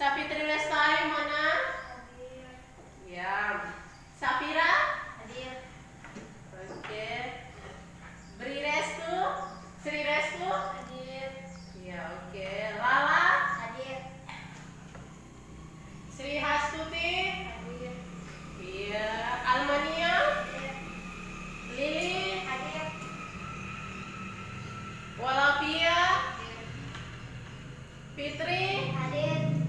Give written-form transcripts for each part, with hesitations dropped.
Safitri Lestari mana? Ya. Safira? Hadir. Oke. Bri Restu? Sri Restu? Hadir. Ya, oke. Lala? Hadir. Sri Hastuti? Hadir. Iya. Almania? Hadir. Lili? Hadir. Walafia? Hadir. Fitri? Hadir.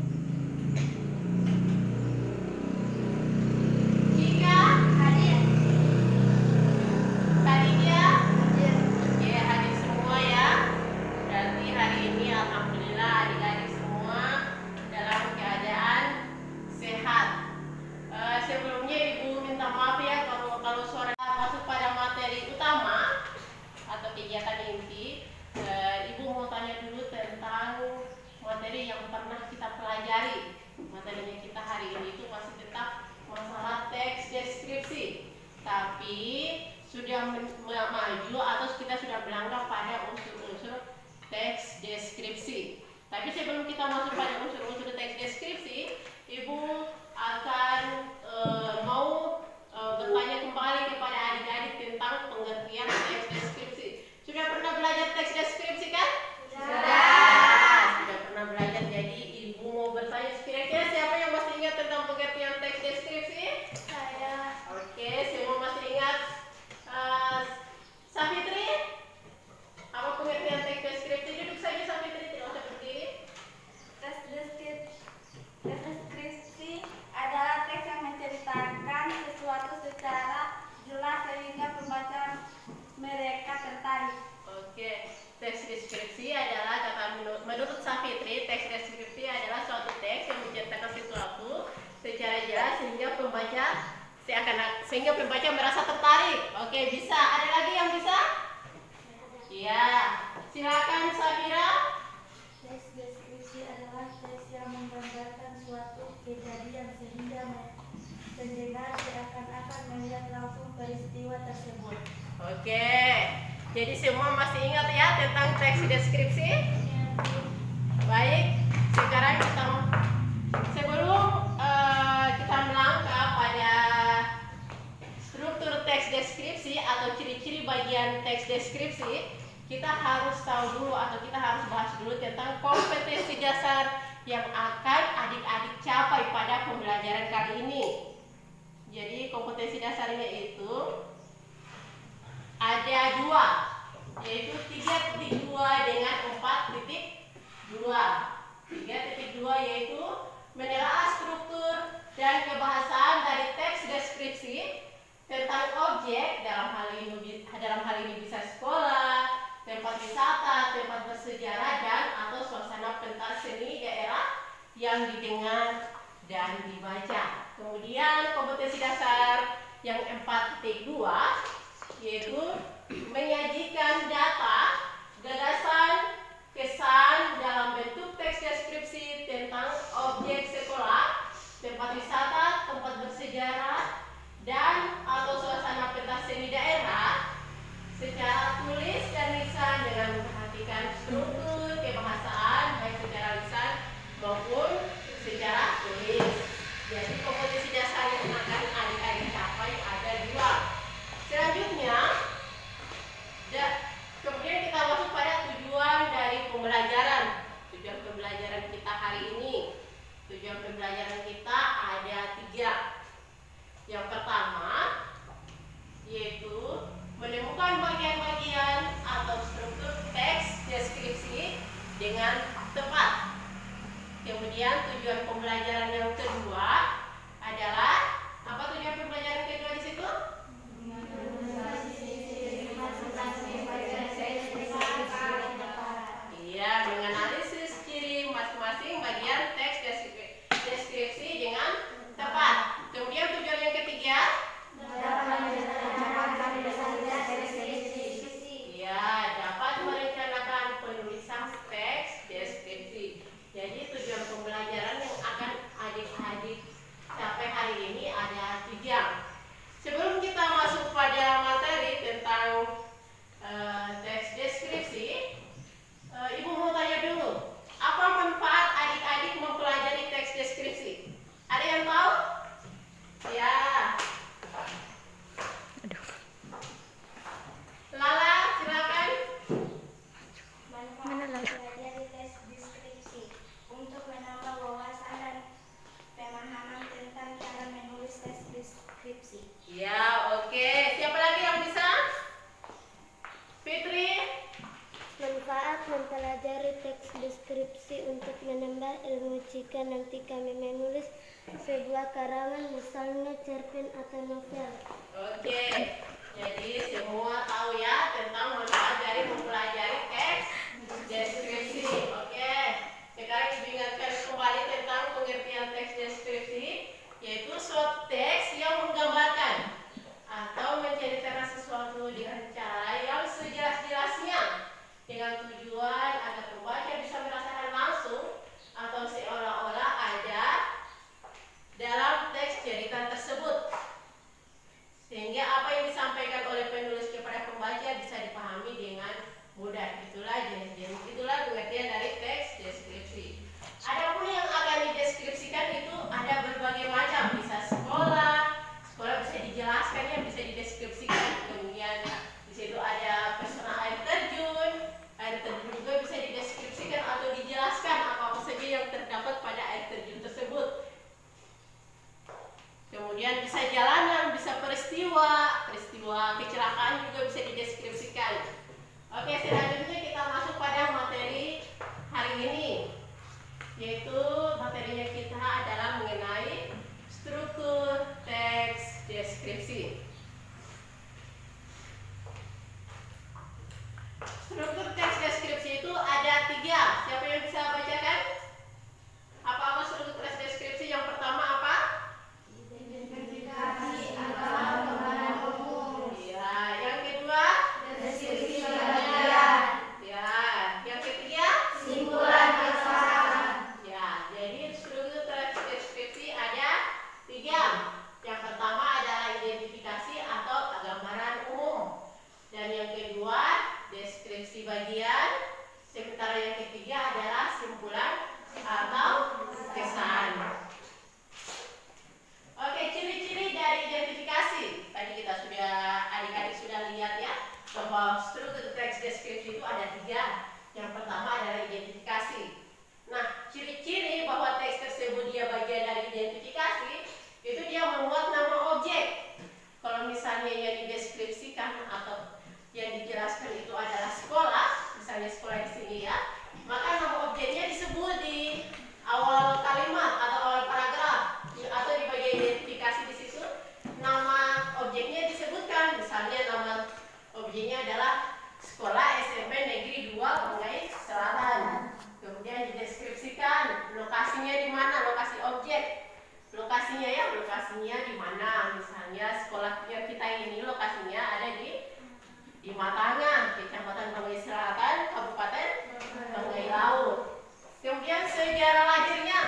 Tapi sudah maju atau kita sudah melangkah pada unsur-unsur teks deskripsi. Tapi sebelum kita masuk pada unsur-unsur teks deskripsi, Ibu akan mau bertanya kembali kepada adik-adik tentang pengertian teks deskripsi. Sudah pernah belajar teks deskripsi kan? Sudah pernah belajar. Jadi Ibu mau bertanya, kira-kira siapa yang masih ingat tentang pengertian teks deskripsi? Saya. Oke, semua masih ingat. Safitri, apa pengertian teks deskripsi? Duduk saja Safitri, tidak usah berdiri. Teks deskripsi adalah teks yang menceritakan sesuatu secara jelas sehingga pembaca mereka tertarik. Oke, teks deskripsi adalah, kata menurut Safitri, teks deskripsi adalah suatu teks yang menceritakan sesuatu secara jelas sehingga pembaca merasa tertarik. Oke, bisa. Ada lagi yang bisa? Iya. Silakan Safira. Teks deskripsi adalah teks yang menggambarkan suatu kejadian sehingga pendengar seakan-akan melihat langsung peristiwa tersebut. Oke. Jadi semua masih ingat ya tentang teks deskripsi? Baik. Sekarang sebelum kita melangkah pada struktur teks deskripsi atau ciri-ciri bagian teks deskripsi, kita harus tahu dulu atau kita harus bahas dulu tentang kompetensi dasar yang akan adik-adik capai pada pembelajaran kali ini. Jadi kompetensi dasarnya itu ada dua, yaitu 3.2 dengan 4.2. 3.2 yaitu menelaah struktur dan kebahasaan dari teks deskripsi tentang objek, dalam hal ini bisa sekolah, tempat wisata, tempat bersejarah, dan atau suasana pentas seni daerah yang didengar dan dibaca. Kemudian kompetensi dasar yang 4.2 yaitu menyajikan data, gagasan, kesan dalam bentuk teks deskripsi tentang objek sekolah, tempat wisata, tempat bersejarah, dan atau suasana pentas seni daerah secara tulis dan lisan dengan memperhatikan struktur kebahasaan baik secara lisan maupun secara tulis. Jadi kompetensi dasar yang akan adik-adik capai ada dua. Selanjutnya, kemudian kita masuk pada tujuan dari pembelajaran. Tujuan pembelajaran kita hari ini. Tujuan nanti kami menulis sebuah karangan, misalnya cerpen atau novel. Oke, jadi semua tahu ya tentang mempelajari teks deskripsi. Oke, sekarang Ibu ingatkan kembali tentang pengertian teks deskripsi, yaitu suatu teks yang menggambarkan atau menceritakan sesuatu dengan cara yang sejelas-jelasnya, dengan tujuan agar pembaca bisa merasakan langsung atau seolah-olah ada dalam teks cerita tersebut, sehingga apa yang disampaikan oleh penulis kepada pembaca bisa dipahami dengan mudah. Itulah pengertian dari teks deskripsi. Adapun yang akan dideskripsikan itu ada berbagai macam, bisa sekolah bisa dijelaskan, ya bisa dideskripsikan. Kemudian di situ ada pesona air terjun juga bisa dideskripsikan atau dijelaskan apa saja yang terdapat pada air terjun tersebut. Kemudian bisa jalanan, bisa peristiwa kecelakaan juga bisa dideskripsikan. Oke, selanjutnya kita masuk pada materi hari ini, yaitu materinya kita adalah mengenai struktur teks deskripsi. Struktur teks deskripsi itu ada 3. Siapa yang bisa bacakan? Apa struktur teks deskripsi? Yang pertama apa? Identifikasi atau gambaran umum. Ya, yang kedua Deskripsi bagian. ya, yang ketiga Simpulan masalah. ya. Jadi struktur teks deskripsi ada 3. Yang pertama adalah identifikasi atau gambaran umum, dan yang kedua deskripsi bagian, sementara yang ketiga adalah simpulan atau kesan. Oke, ciri-ciri dari identifikasi. Tadi adik-adik sudah lihat ya, bahwa struktur teks deskripsi itu ada 3. Yang pertama adalah identifikasi. Nah, ciri-ciri bahwa teks tersebut dia bagian dari identifikasi, itu dia memuat nama objek. Kalau misalnya yang dideskripsikan atau yang dijelaskan itu adalah sekolah, misalnya sekolah di sini ya, maka nama objeknya disebut di awal kalimat atau awal paragraf, atau di bagian identifikasi di situ nama objeknya disebutkan. Misalnya nama objeknya adalah Sekolah SMP Negeri 2 Banggai Selatan. Kemudian dideskripsikan lokasinya di mana, lokasi objek. Lokasinya di mana? Misalnya sekolah yang kita ini lokasinya ada di Matangan, Kecamatan Banggai Selatan, Kabupaten Banggai Laut. Kemudian sejarah lahirnya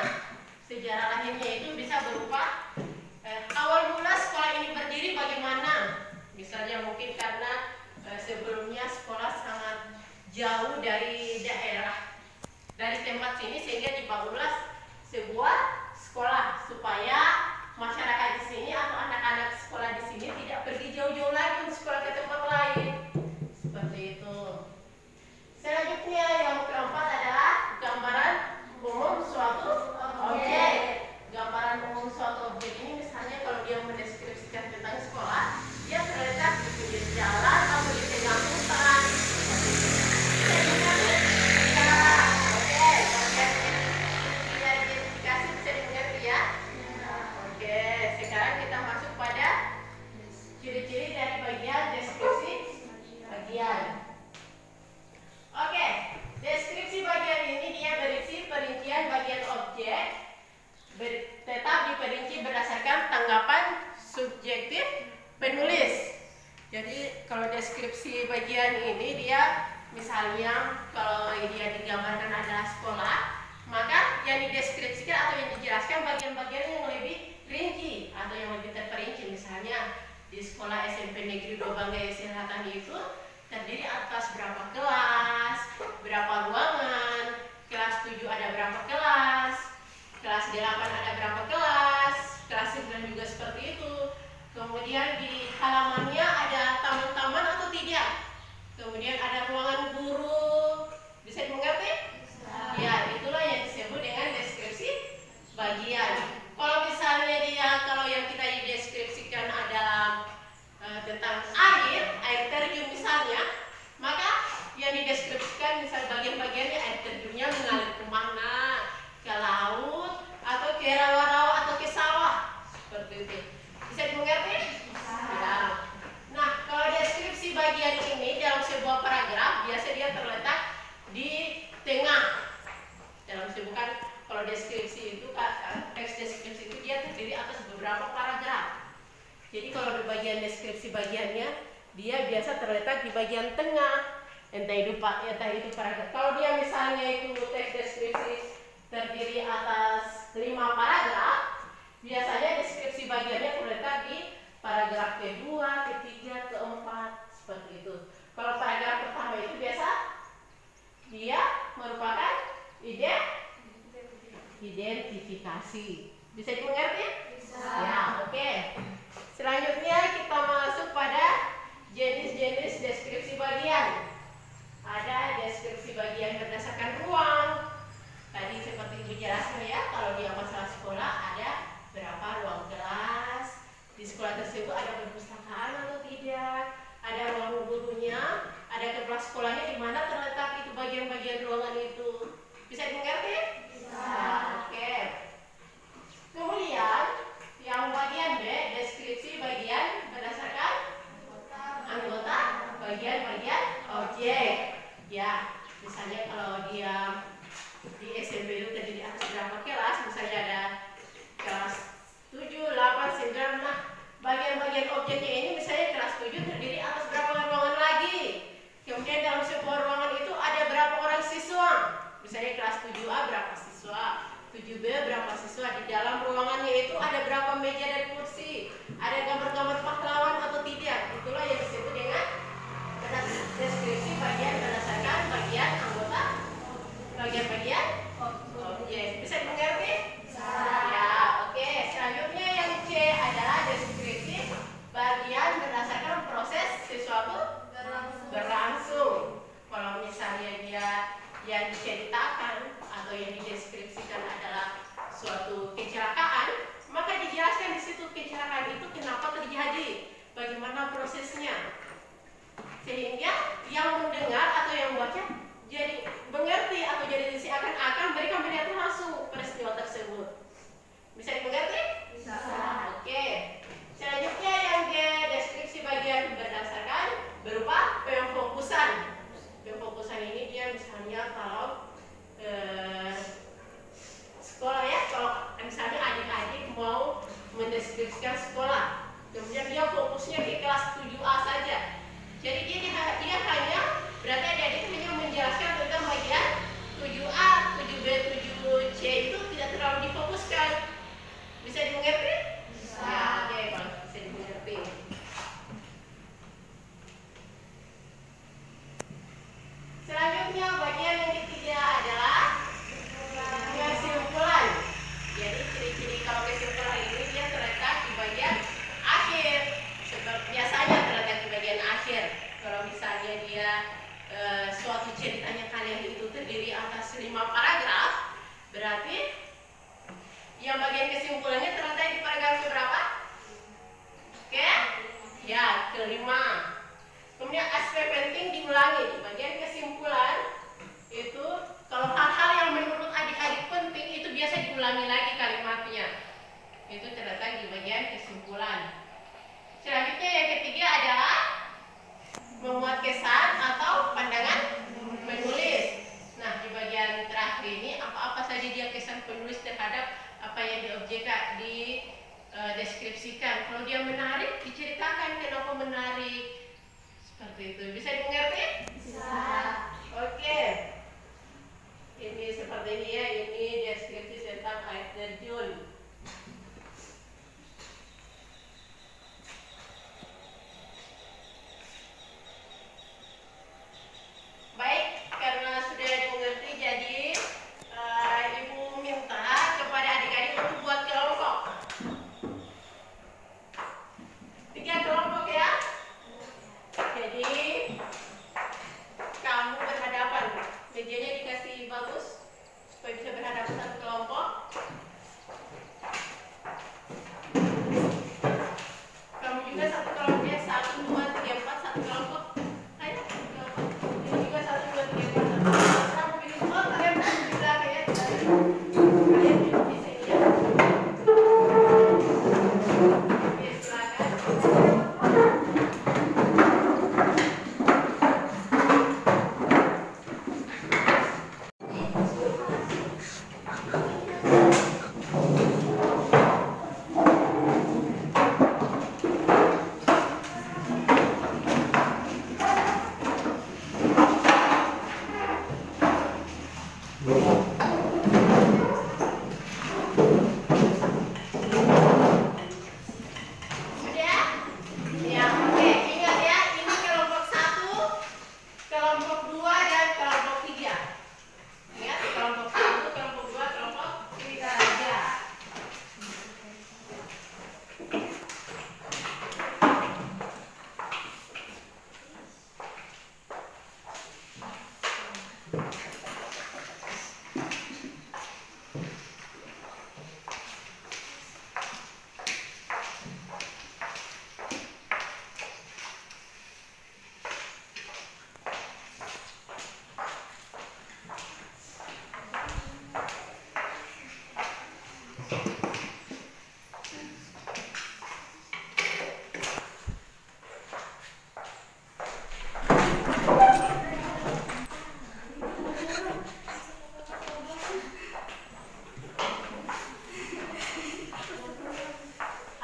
itu bisa berupa awal mula sekolah ini berdiri bagaimana. Misalnya mungkin karena sebelumnya sekolah sangat jauh dari daerah, dari tempat sini, sehingga dibangunlah sebuah sekolah supaya masyarakat di sini atau anak-anak sekolah di sini tidak pergi jauh-jauh lagi untuk sekolah ke tempat lain. Seperti itu. Selanjutnya yang keempat adalah gambaran umum suatu objek. Gambaran umum suatu objek ini misalnya kalau dia mendeskripsikan tentang sekolah, dia terletak di pinggir jalan atau di tengah hutan. Identifikasi bisa dimengerti ya. Oke, sekarang kita masuk pada ciri-ciri dari bagian deskripsi bagian. Oke, deskripsi bagian ini dia berisi perincian bagian objek, tetap diperinci berdasarkan tanggapan subjektif penulis. Jadi kalau deskripsi bagian ini dia misalnya kalau dia digambarkan adalah sekolah, maka yang dideskripsikan atau yang dijelaskan bagian-bagian yang lebih rinci atau yang lebih terperinci. Misalnya di sekolah SMP Negeri 2 Banggai Selatan itu terdiri atas berapa kelas, berapa ruangan, kelas 7 ada berapa kelas 8 ada berapa kelas 9 juga seperti itu. Kemudian di halamannya ada taman-taman atau tidak. Kemudian ada ruangan guru. Bisa dimengerti? Ya, itulah yang disebut dengan deskripsi bagian. Kalau misalnya kalau yang kita dideskripsikan adalah tentang air terjun misalnya, maka yang dideskripsikan misalnya bagian-bagiannya air terjunnya mengalir kemana, ke laut ke rawa-rawa atau ke sawah seperti itu. Bisa dimengerti? Ya. Nah, kalau deskripsi bagian ini dalam sebuah paragraf biasa dia terletak di tengah. Dalam sebuah, kalau deskripsi itu teks deskripsi itu dia terdiri atas beberapa paragraf. Jadi kalau di bagian deskripsi bagiannya dia biasa terletak di bagian tengah. Entah itu paragraf. Kalau dia misalnya itu teks deskripsi terdiri atas 5 paragraf, biasanya deskripsi bagiannya terletak di paragraf kedua, ketiga, keempat, seperti itu. Kalau paragraf pertama itu biasa dia merupakan identifikasi. Bisa dimengerti? Bisa. Ya, oke. Selanjutnya kita masuk pada jenis-jenis deskripsi bagian. Ada deskripsi bagian berdasarkan ruang. Tadi seperti Ibu jelaskan ya, kalau dia masalah sekolah ada berapa ruang kelas, di sekolah tersebut ada perpustakaan atau tidak, ada ruang gurunya, ada kepala sekolahnya di mana terletak itu bagian-bagian ruangan itu. Bisa dimengerti? Bisa. Nah, oke. Kemudian yang bagian B, deskripsi bagian berdasarkan anggota, bagian-bagian objek. Ya, misalnya kalau dia di SMP itu terdiri atas berapa kelas, misalnya ada kelas 7, 8, 9, nah bagian-bagian objeknya ini misalnya kelas 7 terdiri atas berapa ruangan lagi. Kemudian dalam sebuah ruangan itu ada berapa orang siswa, misalnya kelas 7A berapa siswa, 7B berapa siswa, di dalam ruangannya itu ada berapa meja dan kursi, ada gambar-gambar pahlawan atau tidak. Itulah yang disebut dengan deskripsi bagian berdasarkan bagian anggota, bagian-bagian objek. Bisa dimengerti? Bisa. Ya, oke. Selanjutnya yang C adalah deskripsi bagian berdasarkan proses sesuatu berlangsung. Kalau misalnya dia yang diceritakan atau yang dideskripsikan adalah suatu kecelakaan, maka dijelaskan di situ kecelakaan itu kenapa terjadi, bagaimana prosesnya, sehingga yang mendengar atau yang baca jadi mengerti atau jadi seakan-akan mereka melihat langsung peristiwa tersebut. Bisa dimengerti? Bisa. Oke. Selanjutnya yang D, deskripsi bagian berdasarkan berupa pemfokusan. Pemfokusan ini dia misalnya kalau sekolah ya, kalau misalnya adik-adik mau mendeskripsikan sekolah, kemudian dia fokusnya di kelas 7A saja. Jadi dia hanya berarti adik-adik hanya menjelaskan tentang bagian 7A, 7B, 7C itu tidak terlalu difokuskan. Bisa dimengerti? Bisa. Ya, oke, Bang. Bisa dimengerti. Selanjutnya bagian yang ketiga adalah kesimpulan. Jadi ciri-ciri kalau kesimpulan ini dia terletak di bagian akhir. Seperti biasanya terletak di bagian akhir. Kalau misalnya dia suatu ceritanya kalian itu terdiri atas 5 paragraf, berarti yang bagian kesimpulannya terletak di paragraf keberapa? Oke? Ya, kelima. Kemudian aspek penting diulangi di bagian kesimpulan itu kalau hal-hal yang menurut adik-adik penting itu biasa diulangi lagi kalimatnya. Itu terletak di bagian kesimpulan. Selanjutnya yang ketiga adalah memuat kesan atau pandangan penulis. Nah, di bagian terakhir ini apa-apa saja dia kesan penulis terhadap apa yang deskripsikan. Kalau dia menarik, diceritakan kenapa menarik. Seperti itu. Bisa dimengerti? Bisa. Oke. Ini seperti ini ya, ini deskripsi tentang air terjun. Baik, karena sudah dimengerti, jadi Ibu minta kepada adik-adik untuk buat kelompok. 3 kelompok ya. Jadi kamu berhadapan, mejanya dikasih bagus supaya bisa berhadapan satu kelompok.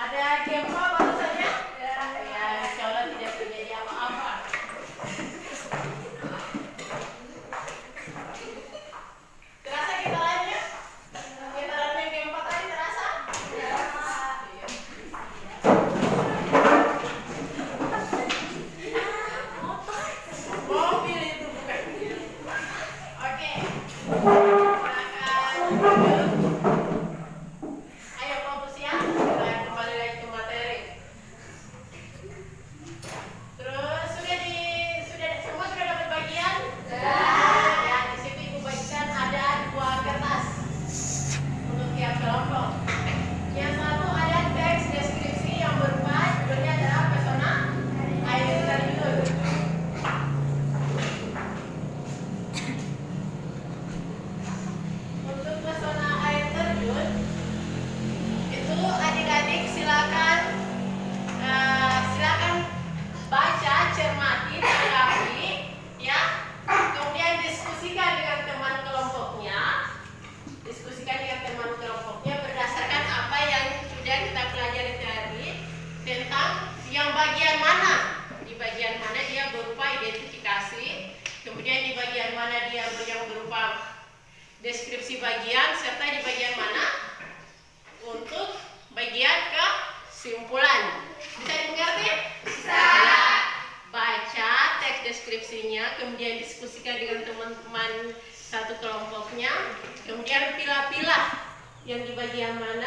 Ada gempa baru saja? Ya, insya Allah tidak terjadi apa-apa. Terasa getarannya? Getarannya gempa tadi terasa? Mobil itu bukan. Oke. Ayo kelompok siap, kita kembali lagi ke materi. Terus semua sudah dapat bagian? Ya, di situ Ibu bagikan ada 2 kertas untuk tiap kelompok. Yang satu ada teks deskripsi yang berupa judulnya adalah pesona air terjun. Untuk pesona air terjun itu adik-adik silakan baca, cermati, tanggapi, ya. Kemudian diskusikan dengan teman kelompoknya. Berdasarkan apa yang sudah kita pelajari tadi tentang yang bagian mana. Di bagian mana dia berupa identifikasi, kemudian di bagian mana dia yang berupa deskripsi bagian, serta di bagian mana untuk bagian kesimpulan. Bisa dimengerti? Bisa. Baca teks deskripsinya, kemudian diskusikan dengan teman-teman satu kelompoknya, kemudian pilah-pilah yang di bagian mana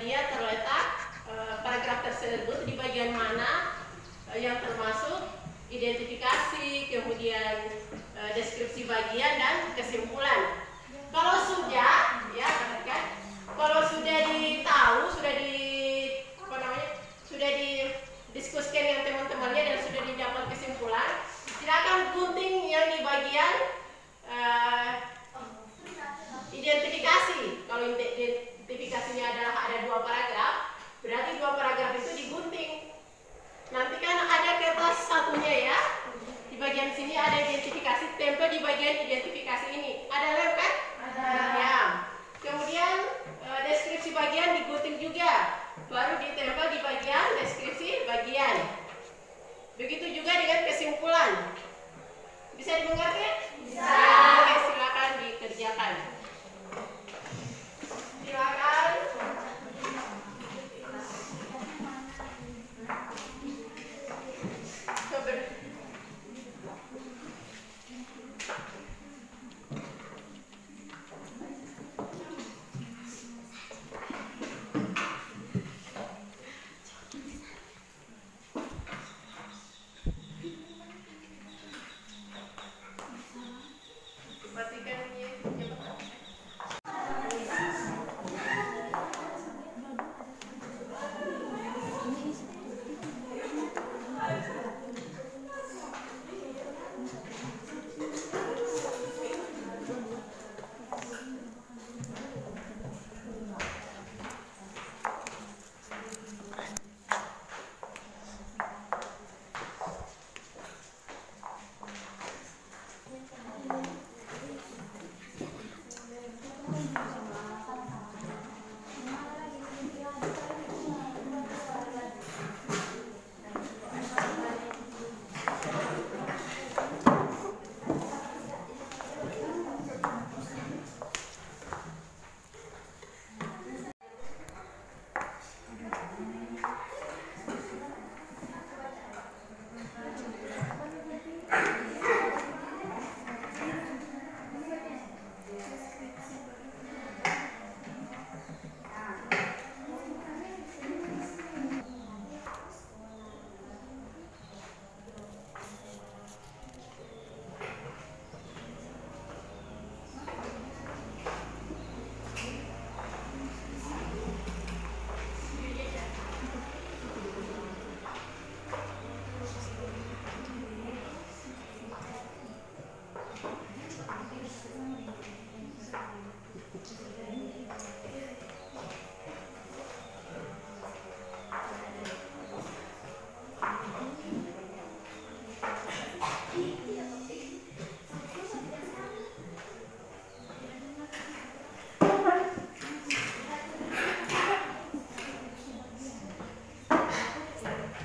dia terletak paragraf tersebut, di bagian mana yang termasuk identifikasi, kemudian deskripsi bagian dan kesimpulan. Kalau sudah, ya perhatikan, kalau sudah ditahu, sudah didiskusikan dengan teman-temannya dan sudah didapat kesimpulan, silakan gunting yang di bagian identifikasi. Kalau identifikasinya adalah ada 2 paragraf, berarti 2 paragraf itu digunting. Nanti kan ada kertas satunya ya. Di bagian sini ada identifikasi, tempel di bagian identifikasi ini. Ada lem kan? Ada. Ya. Kemudian deskripsi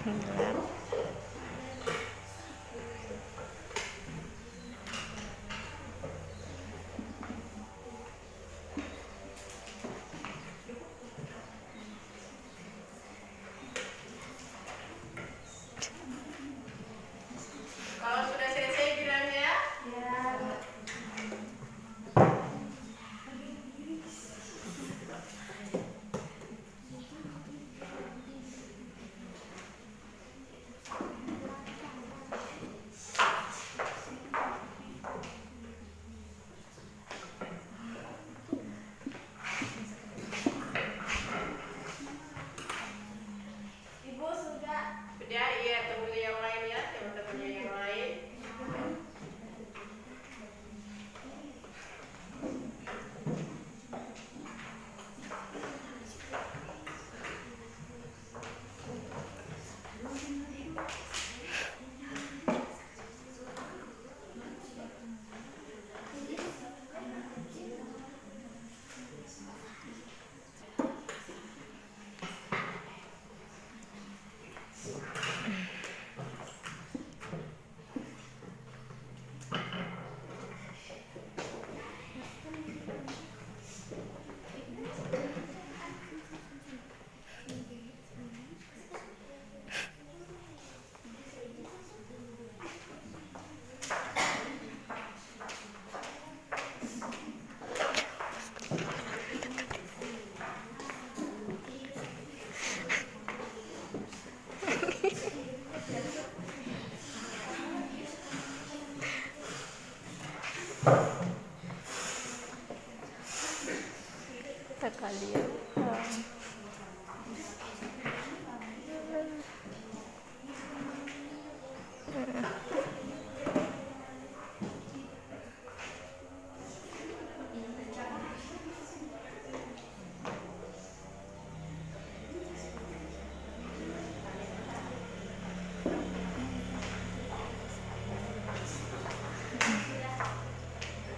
Kalau sudah selesai bilang ya. Ibu sudah. Sudah, iya, tunggu yang lain ya, teman-temannya yang lain. Sekalian.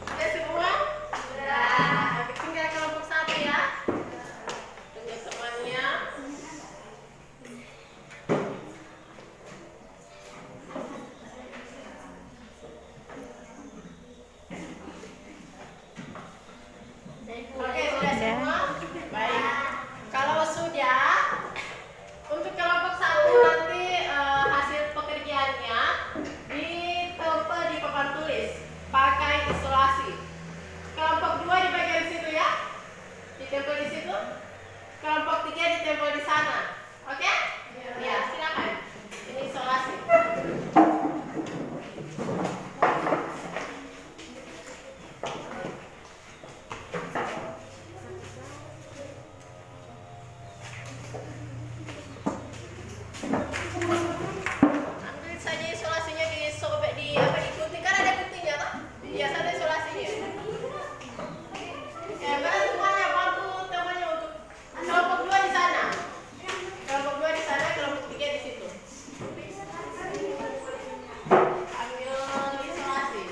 Sudah semua? Sudah. Tinggal kelompok 1 ya. Tunjuk temannya. Oke, sudah semua? Baik. Kalau sudah, untuk kelompok 1 nanti hasil pekerjaannya ditempel di papan tulis pakai isolasi. Kelompok 2 di bagian situ ya, ditempel di situ. Kelompok 3 ditempel di sana. Oke? Ya, silakan. Ini isolasi. Ambil saja isolasinya disobek di gunting, kan ada guntingnya toh? Biasa ada isolasinya. Ya, kalian semuanya bantu temannya untuk kelompok 2 di sana. Kelompok 2 di sana, kelompok 3 di situ. Ambil isolasi.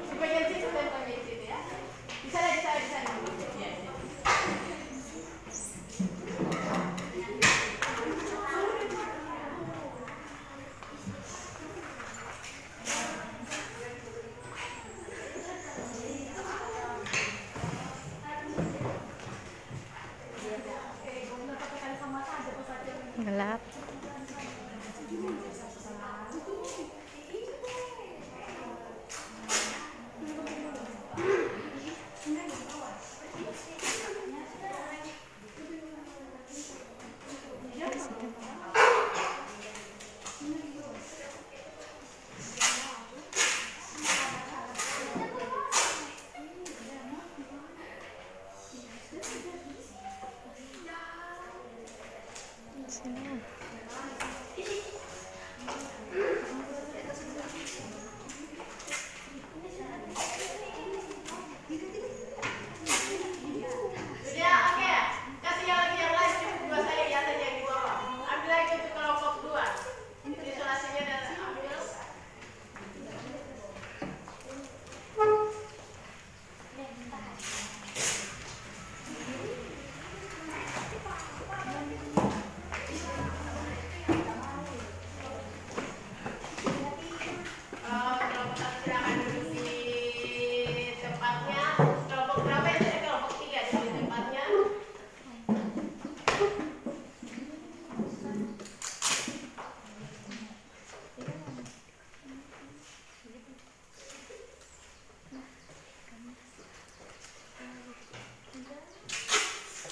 Di bagian situ tempelnya di situ ya. Di sana. Ya, ya. Gelap. Sini. Sudah, oke. Kasih yang lagi yang lain, cukup 2 saya di atas yang di bawah. Ambil lagi untuk kelompok 2. Itu isolasinya dan ambil.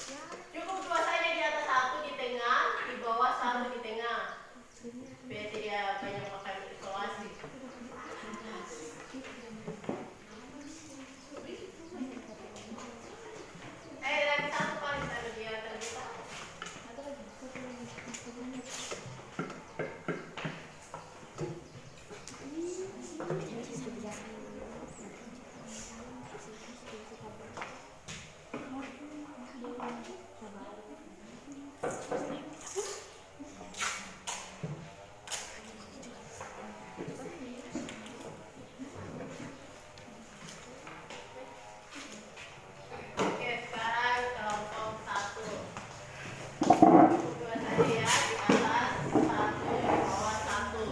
Cukup dua saja, di atas satu di tengah, di bawah satu di tengah. Biar tidak banyak makan isolasi. Lagi satu paling satu dia terbuka. Oke, sekarang kelompok satu. Dua saja ya, di atas satu, di bawah satu.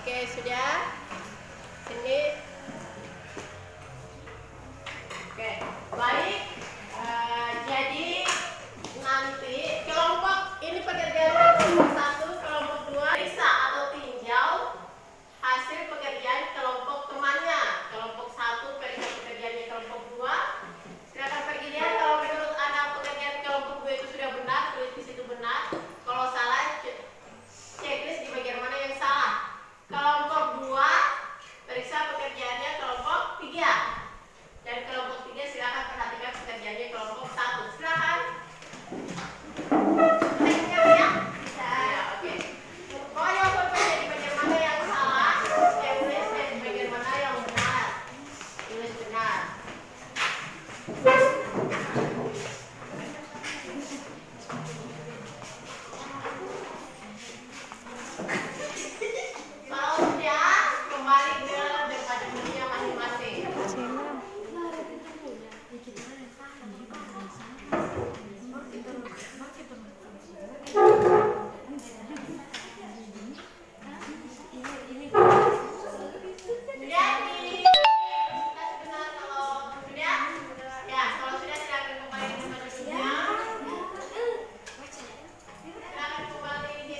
Oke, sudah. Sini. Oke, baik. Jadi nanti kelompok ini pekerjaan kelompok satu, kelompok dua, periksa atau tinjau hasil pekerjaan kelompok temannya. Kelompok satu periksa pekerjaannya kelompok dua. Silakan pergi lihat kalau menurut anak pekerjaan kelompok dua itu sudah benar, tulis di situ benar. Kalau salah, checklist di bagian mana yang salah. Kelompok 2 periksa pekerjaannya kelompok 3. Dan kelompok 3 silakan perhatikan pekerjaannya kelompok 1. Silakan. Siap ya? Ya, oke. Pokoknya berbeda di bagian mana yang salah, checklist dan di bagian mana yang benar. Tulis benar. Kalau sudah, kembali ke departemennya masing-masing. Sudah nih. Sudah sebentar kalau sudah. Ya, kalau sudah silakan kembali ke departemennya. Silakan kembali di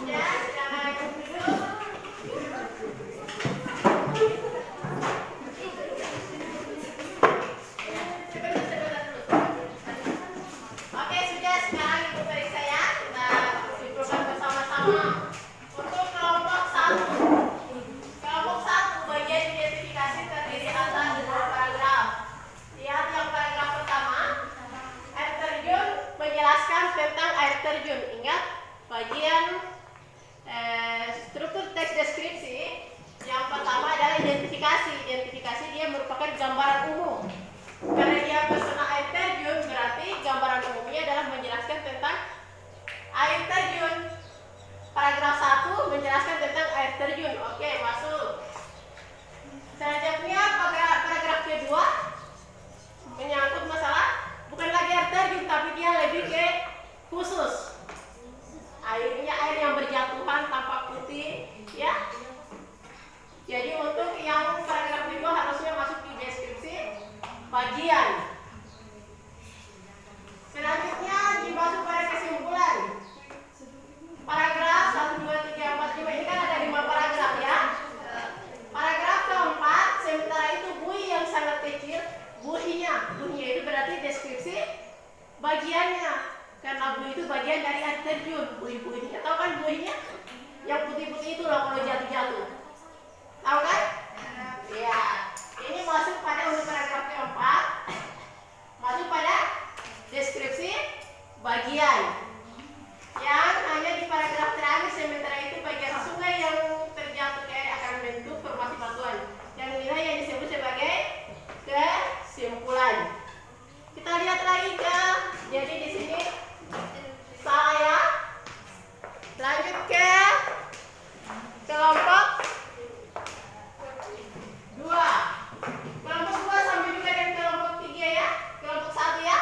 ya, silakan duduk. Oke, sudah, sekarang ibu periksa ya. Kita simpulkan bersama-sama. Untuk kelompok 1. Kelompok 1 bagian identifikasi terdiri atas 2 paragraf. Lihat yang paragraf pertama. Air terjun menjelaskan tentang air terjun. Ingat bagian struktur teks deskripsi. Yang pertama adalah identifikasi. Identifikasi dia merupakan gambaran umum. Karena dia pesona air terjun, berarti gambaran umumnya adalah menjelaskan tentang air terjun. Paragraf 1 menjelaskan tentang air terjun. Oke, masuk. Selanjutnya paragraf kedua menyangkut masalah bukan lagi air terjun, tapi dia lebih ke khusus. Airnya air yang berjatuhan tampak putih, ya. Jadi untuk yang paragraf kedua harusnya masuk di deskripsi bagian. Selanjutnya dimasuk pada kesimpulan. Paragraf 1, 2, 3, 4, 5 ini kan ada 5 paragraf ya. Paragraf keempat, sementara itu buih yang sangat kecil, buihnya itu berarti deskripsi bagiannya. Karena buih itu bagian dari air terjun. Buih-buihnya, tahu kan buihnya? Yang putih-putih itu loh kalau jatuh-jatuh. Tahu kan? Ya. Ini masuk pada untuk paragraf keempat. Masuk pada deskripsi bagian. yang hanya di paragraf terakhir, sementara itu bagian sungai yang terjatuh ke air akan membentuk formasi batuan yang inilah yang disebut sebagai kesimpulan. Kita lihat lagi jadi di sini salah ya. Lanjut ke kelompok 2. Kelompok 2 sama juga dengan kelompok 3 ya. Kelompok 1 ya.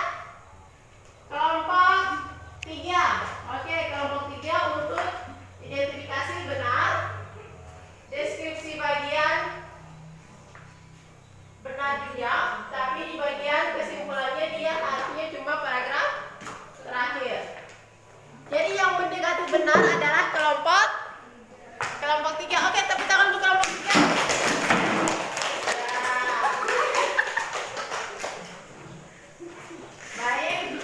Kelompok 3. Oke, kelompok 3 untuk identifikasi benar. Deskripsi bagian benar juga, tapi di bagian kesimpulannya dia artinya cuma paragraf terakhir. Jadi yang mendekati benar adalah kelompok 3. Oke, tepuk tangan untuk kelompok 3. Baik,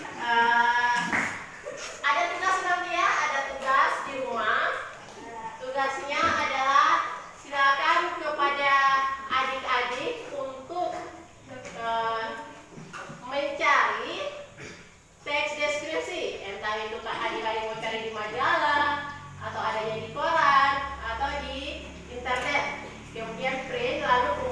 ada tugas nanti ya, ada tugas di rumah. Tugasnya adalah silakan kepada adik-adik untuk mencari teks deskripsi, entah itu adik-adik mau cari di majalah atau adanya di koran atau di internet, kemudian print lalu